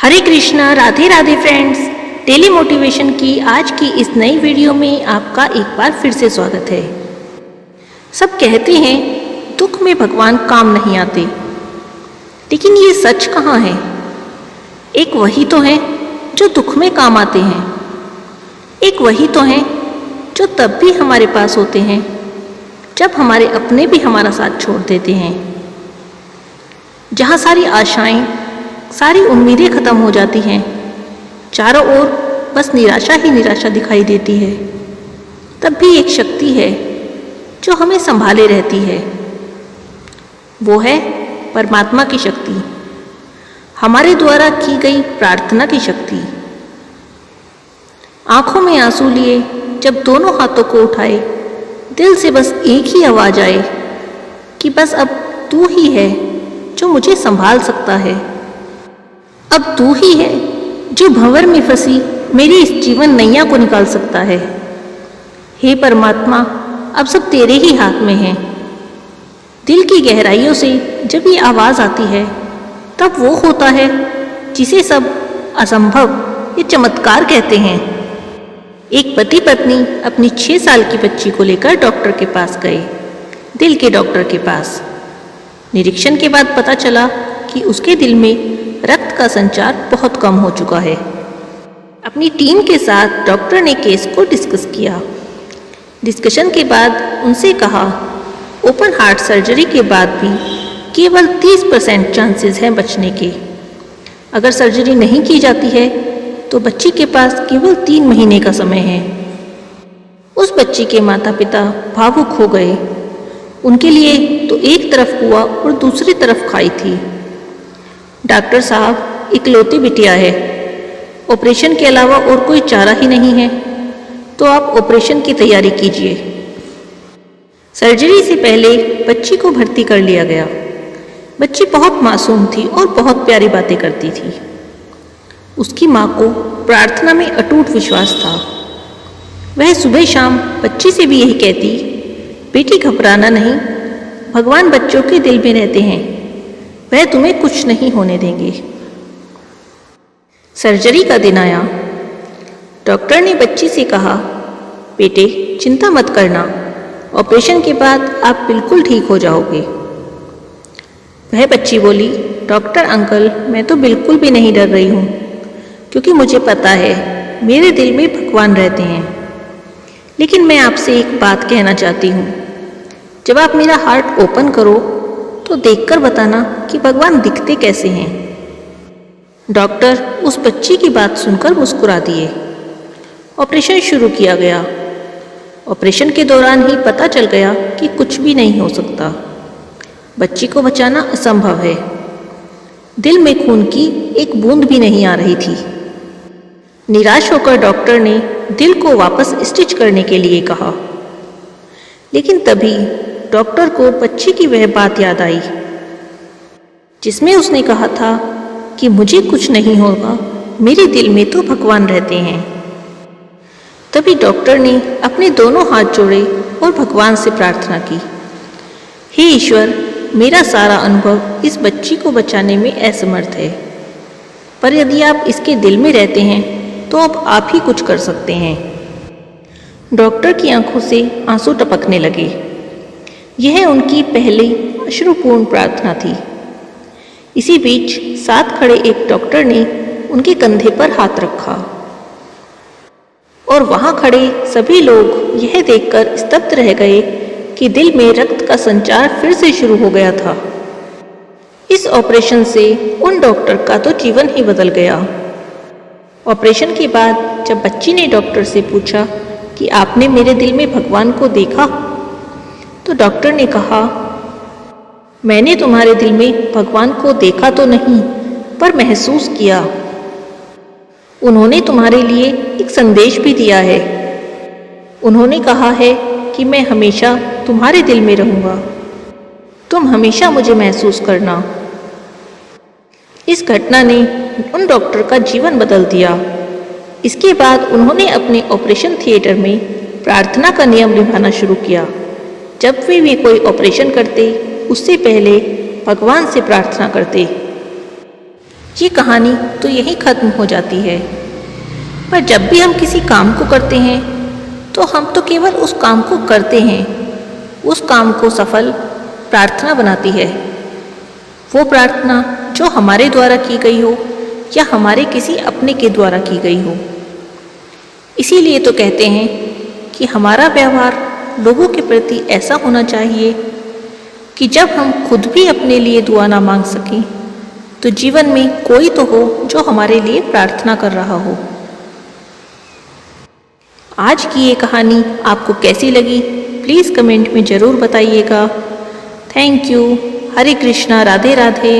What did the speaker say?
हरे Krishna, Radhe Radhe friends. Daily motivation की आज की इस नई वीडियो में आपका एक बार फिर से स्वागत है। सब कहते हैं दुख में भगवान काम नहीं आते, लेकिन ये सच कहाँ है? एक वही तो है जो दुख में काम आते हैं, एक वही तो है जो तब भी हमारे पास होते हैं जब हमारे अपने भी हमारा साथ छोड़ देते हैं। जहाँ सारी आशाएं, सारी उम्मीदें खत्म हो जाती हैं, चारों ओर बस निराशा ही निराशा दिखाई देती है, तब भी एक शक्ति है जो हमें संभाले रहती है। वो है परमात्मा की शक्ति, हमारे द्वारा की गई प्रार्थना की शक्ति। आंखों में आंसू लिए जब दोनों हाथों को उठाए, दिल से बस एक ही आवाज आए कि बस अब तू ही है जो मुझे संभाल सकता है। अब तू ही है जो भंवर में फंसी मेरी इस जीवन नैया को निकाल सकता है। हे परमात्मा, अब सब तेरे ही हाथ में है। दिल की गहराइयों से जब ये आवाज आती है, तब वो होता है जिसे सब असंभव या चमत्कार कहते हैं। एक पति पत्नी अपनी 6 साल की बच्ची को लेकर डॉक्टर के पास गए, दिल के डॉक्टर के पास। निरीक्षण के बाद पता चला कि उसके दिल में रक्त का संचार बहुत कम हो चुका है। अपनी टीम के साथ डॉक्टर ने केस को डिस्कस किया। डिस्कशन के बाद उनसे कहा, ओपन हार्ट सर्जरी के बाद भी केवल 30% चांसेस हैं बचने के। अगर सर्जरी नहीं की जाती है तो बच्ची के पास केवल 3 महीने का समय है। उस बच्ची के माता पिता भावुक हो गए। उनके लिए तो एक तरफ कुआं और दूसरी तरफ खाई थी। डॉक्टर साहब, इकलौती बिटिया है, ऑपरेशन के अलावा और कोई चारा ही नहीं है, तो आप ऑपरेशन की तैयारी कीजिए। सर्जरी से पहले बच्ची को भर्ती कर लिया गया। बच्ची बहुत मासूम थी और बहुत प्यारी बातें करती थी। उसकी माँ को प्रार्थना में अटूट विश्वास था। वह सुबह शाम बच्ची से भी यही कहती, बेटी घबराना नहीं, भगवान बच्चों के दिल में रहते हैं, वह तुम्हें कुछ नहीं होने देंगे। सर्जरी का दिन आया। डॉक्टर ने बच्ची से कहा, बेटे चिंता मत करना, ऑपरेशन के बाद आप बिल्कुल ठीक हो जाओगे। वह बच्ची बोली, डॉक्टर अंकल, मैं तो बिल्कुल भी नहीं डर रही हूँ, क्योंकि मुझे पता है मेरे दिल में भगवान रहते हैं। लेकिन मैं आपसे एक बात कहना चाहती हूँ, जब आप मेरा हार्ट ओपन करो तो देखकर बताना कि भगवान दिखते कैसे हैं। डॉक्टर उस बच्ची की बात सुनकर मुस्कुरा दिए। ऑपरेशन शुरू किया गया। ऑपरेशन के दौरान ही पता चल गया कि कुछ भी नहीं हो सकता। बच्ची को बचाना असंभव है। दिल में खून की एक बूंद भी नहीं आ रही थी। निराश होकर डॉक्टर ने दिल को वापस स्टिच करने के लिए कहा, लेकिन तभी डॉक्टर को बच्ची की वह बात याद आई जिसमें उसने कहा था कि मुझे कुछ नहीं होगा, मेरे दिल में तो भगवान रहते हैं। तभी डॉक्टर ने अपने दोनों हाथ जोड़े और भगवान से प्रार्थना की, हे ईश्वर, मेरा सारा अनुभव इस बच्ची को बचाने में असमर्थ है, पर यदि आप इसके दिल में रहते हैं तो अब आप ही कुछ कर सकते हैं। डॉक्टर की आंखों से आंसू टपकने लगे। यह उनकी पहली अश्रुपूर्ण प्रार्थना थी। इसी बीच साथ खड़े एक डॉक्टर ने उनके कंधे पर हाथ रखा और वहां खड़े सभी लोग यह देखकर स्तब्ध रह गए कि दिल में रक्त का संचार फिर से शुरू हो गया था। इस ऑपरेशन से उन डॉक्टर का तो जीवन ही बदल गया। ऑपरेशन के बाद जब बच्ची ने डॉक्टर से पूछा कि आपने मेरे दिल में भगवान को देखा, तो डॉक्टर ने कहा, मैंने तुम्हारे दिल में भगवान को देखा तो नहीं, पर महसूस किया। उन्होंने तुम्हारे लिए एक संदेश भी दिया है। उन्होंने कहा है कि मैं हमेशा तुम्हारे दिल में रहूंगा, तुम हमेशा मुझे महसूस करना। इस घटना ने उन डॉक्टर का जीवन बदल दिया। इसके बाद उन्होंने अपने ऑपरेशन थिएटर में प्रार्थना का नियम निभाना शुरू किया। जब भी वे कोई ऑपरेशन करते, उससे पहले भगवान से प्रार्थना करते। ये कहानी तो यहीं खत्म हो जाती है। पर जब भी हम किसी काम को करते हैं तो हम तो केवल उस काम को करते हैं। उस काम को सफल प्रार्थना बनाती है। वो प्रार्थना जो हमारे द्वारा की गई हो या हमारे किसी अपने के द्वारा की गई हो। इसीलिए तो कहते हैं कि हमारा व्यवहार लोगों के प्रति ऐसा होना चाहिए कि जब हम खुद भी अपने लिए दुआ ना मांग सकें तो जीवन में कोई तो हो जो हमारे लिए प्रार्थना कर रहा हो। आज की ये कहानी आपको कैसी लगी प्लीज़ कमेंट में ज़रूर बताइएगा। Thank you. Hare Krishna, Radhe Radhe.